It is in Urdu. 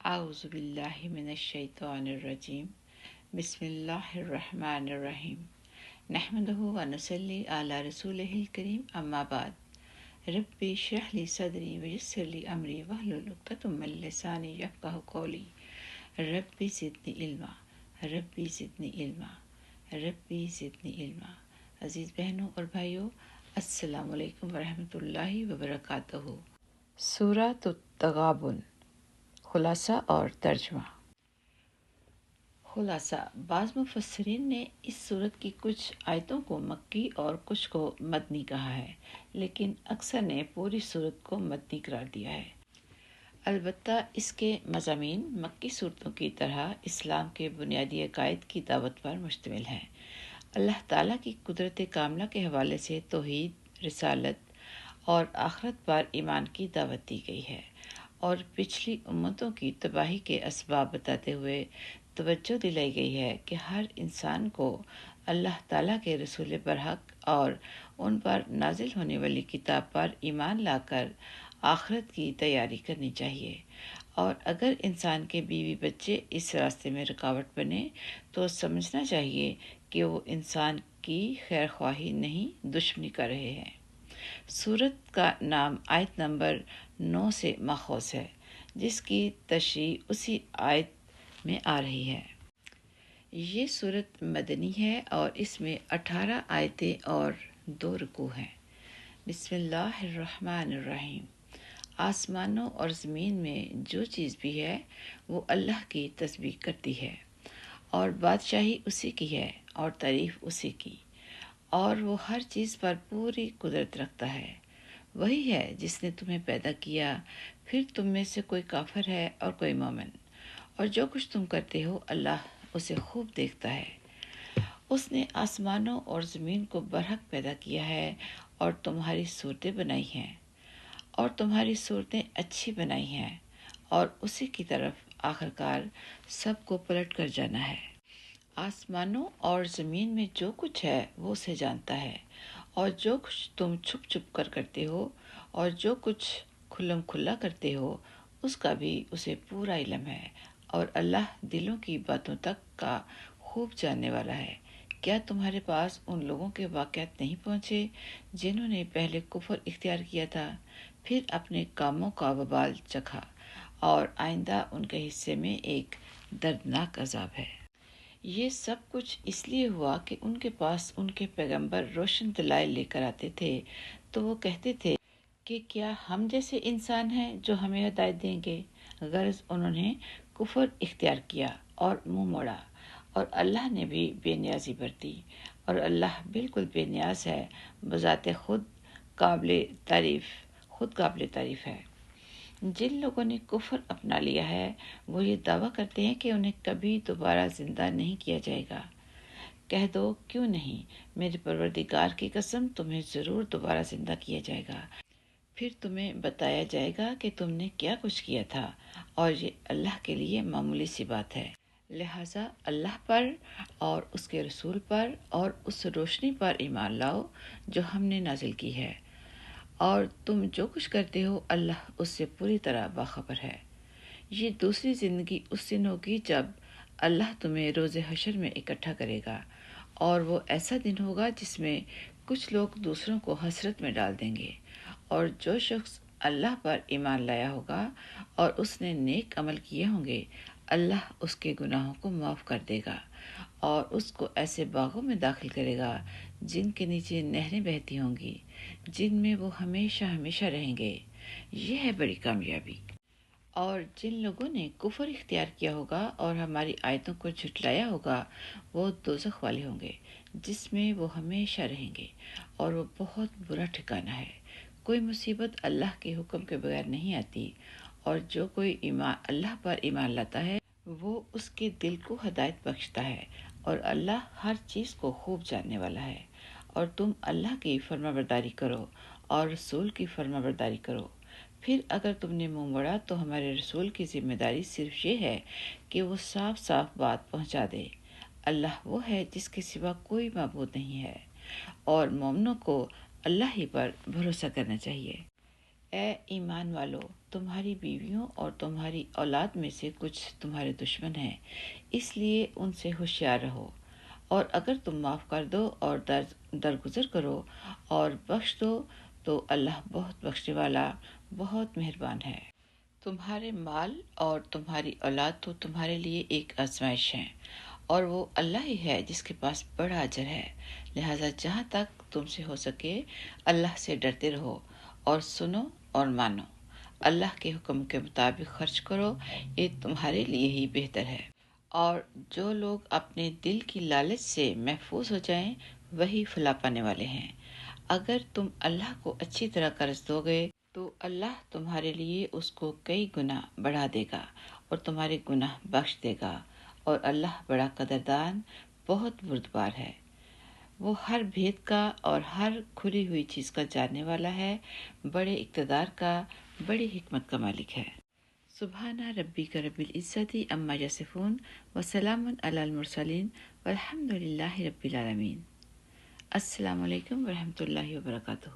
اعوذ باللہ من الشیطان الرجیم بسم اللہ الرحمن الرحیم نحمدہ ونصلی علی رسولہ الکریم اما بعد رب اشرح لی صدری ویسر لی امری واحلل عقدۃ من لسانی یفقہوا قولی رب زدنی علما رب زدنی علما رب زدنی علما۔ عزیز بہنوں اور بھائیوں، السلام علیکم ورحمۃ اللہ وبرکاتہ۔ سورۃ التغابن، خلاصہ اور ترجمہ۔ خلاصہ، بعض مفسرین نے اس سورت کی کچھ آیتوں کو مکی اور کچھ کو مدنی کہا ہے، لیکن اکثر نے پوری سورت کو مدنی قرار دیا ہے۔ البتہ اس کے مضامین مکی صورتوں کی طرح اسلام کے بنیادی عقائد کی دعوت پر مشتمل ہیں۔ اللہ تعالیٰ کی قدرت کاملہ کے حوالے سے توحید، رسالت اور آخرت پر ایمان کی دعوت دی گئی ہے، اور پچھلی امتوں کی تباہی کے اسباب بتاتے ہوئے توجہ دلائی گئی ہے کہ ہر انسان کو اللہ تعالیٰ کے رسول برحق اور ان پر نازل ہونے والی کتاب پر ایمان لا کر آخرت کی تیاری کرنی چاہیے، اور اگر انسان کے بیوی بچے اس راستے میں رکاوٹ بنے تو سمجھنا چاہیے کہ وہ انسان کی خیر خواہی نہیں، دشمنی کر رہے ہیں۔ سورت کا نام آیت نمبر 9 سے ماخوذ ہے، جس کی تشریح اسی آیت میں آ رہی ہے۔ یہ سورت مدنی ہے اور اس میں 18 آیتیں اور 2 رکوع ہیں۔ بسم اللہ الرحمن الرحیم۔ آسمانوں اور زمین میں جو چیز بھی ہے وہ اللہ کی تسبیح کرتی ہے، اور بادشاہی اسی کی ہے اور تعریف اسی کی، اور وہ ہر چیز پر پوری قدرت رکھتا ہے۔ وہی ہے جس نے تمہیں پیدا کیا، پھر تم میں سے کوئی کافر ہے اور کوئی مومن، اور جو کچھ تم کرتے ہو اللہ اسے خوب دیکھتا ہے۔ اس نے آسمانوں اور زمین کو برحق پیدا کیا ہے اور تمہاری صورتیں بنائی ہیں، اور تمہاری صورتیں اچھی بنائی ہیں، اور اسی کی طرف آخرکار سب کو پلٹ کر جانا ہے۔ آسمانوں اور زمین میں جو کچھ ہے وہ اسے جانتا ہے، اور جو کچھ تم چھپ چھپ کر کرتے ہو اور جو کچھ کھلم کھلا کرتے ہو اس کا بھی اسے پورا علم ہے، اور اللہ دلوں کی باتوں تک کا خوب جاننے والا ہے۔ کیا تمہارے پاس ان لوگوں کے واقعات نہیں پہنچے جنہوں نے پہلے کفر اختیار کیا تھا، پھر اپنے کاموں کا وبال چکھا، اور آئندہ ان کے حصے میں ایک دردناک عذاب ہے۔ یہ سب کچھ اس لیے ہوا کہ ان کے پاس ان کے پیغمبر روشن دلائل لے کر آتے تھے، تو وہ کہتے تھے کہ کیا ہم جیسے انسان ہیں جو ہمیں ہدایت دیں گے؟ غرض انہوں نے کفر اختیار کیا اور منہ موڑا، اور اللہ نے بھی بے نیازی برتی، اور اللہ بالکل بے نیاز ہے، بذات خود قابل تعریف ہے۔ جن لوگوں نے کفر اپنا لیا ہے وہ یہ دعویٰ کرتے ہیں کہ انہیں کبھی دوبارہ زندہ نہیں کیا جائے گا۔ کہہ دو کیوں نہیں، میرے پروردگار کی قسم تمہیں ضرور دوبارہ زندہ کیا جائے گا، پھر تمہیں بتایا جائے گا کہ تم نے کیا کچھ کیا تھا، اور یہ اللہ کے لیے معمولی سی بات ہے۔ لہٰذا اللہ پر اور اس کے رسول پر اور اس روشنی پر ایمان لاؤ جو ہم نے نازل کی ہے، اور تم جو کچھ کرتے ہو اللہ اس سے پوری طرح باخبر ہے۔ یہ دوسری زندگی اس دن ہوگی جب اللہ تمہیں روز حشر میں اکٹھا کرے گا، اور وہ ایسا دن ہوگا جس میں کچھ لوگ دوسروں کو حسرت میں ڈال دیں گے، اور جو شخص اللہ پر ایمان لایا ہوگا اور اس نے نیک عمل کیے ہوں گے، اللہ اس کے گناہوں کو معاف کر دے گا، اور اس کو ایسے باغوں میں داخل کرے گا جن کے نیچے نہریں بہتی ہوں گی، جن میں وہ ہمیشہ ہمیشہ رہیں گے۔ یہ ہے بڑی کامیابی۔ اور جن لوگوں نے کفر اختیار کیا ہوگا اور ہماری آیتوں کو جھٹلایا ہوگا وہ دوزخ والے ہوں گے، جس میں وہ ہمیشہ رہیں گے، اور وہ بہت برا ٹھکانہ ہے۔ کوئی مصیبت اللہ کے حکم کے بغیر نہیں آتی، اور جو کوئی اللہ پر ایمان لاتا ہے وہ اس کے دل کو ہدایت بخشتا ہے، اور اللہ ہر چیز کو خوب جاننے والا ہے۔ اور تم اللہ کی فرمانبرداری کرو اور رسول کی فرمانبرداری کرو۔ پھر اگر تم نے منہ موڑا تو ہمارے رسول کی ذمہ داری صرف یہ ہے کہ وہ صاف صاف بات پہنچا دے۔ اللہ وہ ہے جس کے سوا کوئی معبود نہیں ہے، اور مومنوں کو اللہ ہی پر بھروسہ کرنا چاہیے۔ اے ایمان والو، تمہاری بیویوں اور تمہاری اولاد میں سے کچھ تمہارے دشمن ہیں، اس لیے ان سے ہوشیار رہو، اور اگر تم معاف کر دو اور درگزر کرو اور بخش دو تو اللہ بہت بخشنے والا، بہت مہربان ہے۔ تمہارے مال اور تمہاری اولاد تو تمہارے لیے ایک آزمائش ہے، اور وہ اللہ ہی ہے جس کے پاس بڑا اجر ہے۔ لہٰذا جہاں تک تم سے ہو سکے اللہ سے ڈرتے رہو اور سنو اور مانو۔ اللہ کے حکم کے مطابق خرچ کرو، یہ تمہارے لیے ہی بہتر ہے۔ اور جو لوگ اپنے دل کی لالچ سے محفوظ ہو جائیں وہی فلاح پانے والے ہیں۔ اگر تم اللہ کو اچھی طرح قرض دو گے تو اللہ تمہارے لیے اس کو کئی گنا بڑھا دے گا اور تمہارے گناہ بخش دے گا، اور اللہ بڑا قدردان، بہت بردبار ہے۔ وہ ہر بھید کا اور ہر کھلی ہوئی چیز کا جاننے والا ہے، بڑے اقتدار کا، بڑی حکمت کا مالک ہے۔ سبحان ربک رب العزت عما یصفون وسلام علی المرسلین والحمد للہ رب العالمین۔ السلام علیکم ورحمۃ اللہ وبرکاتہ۔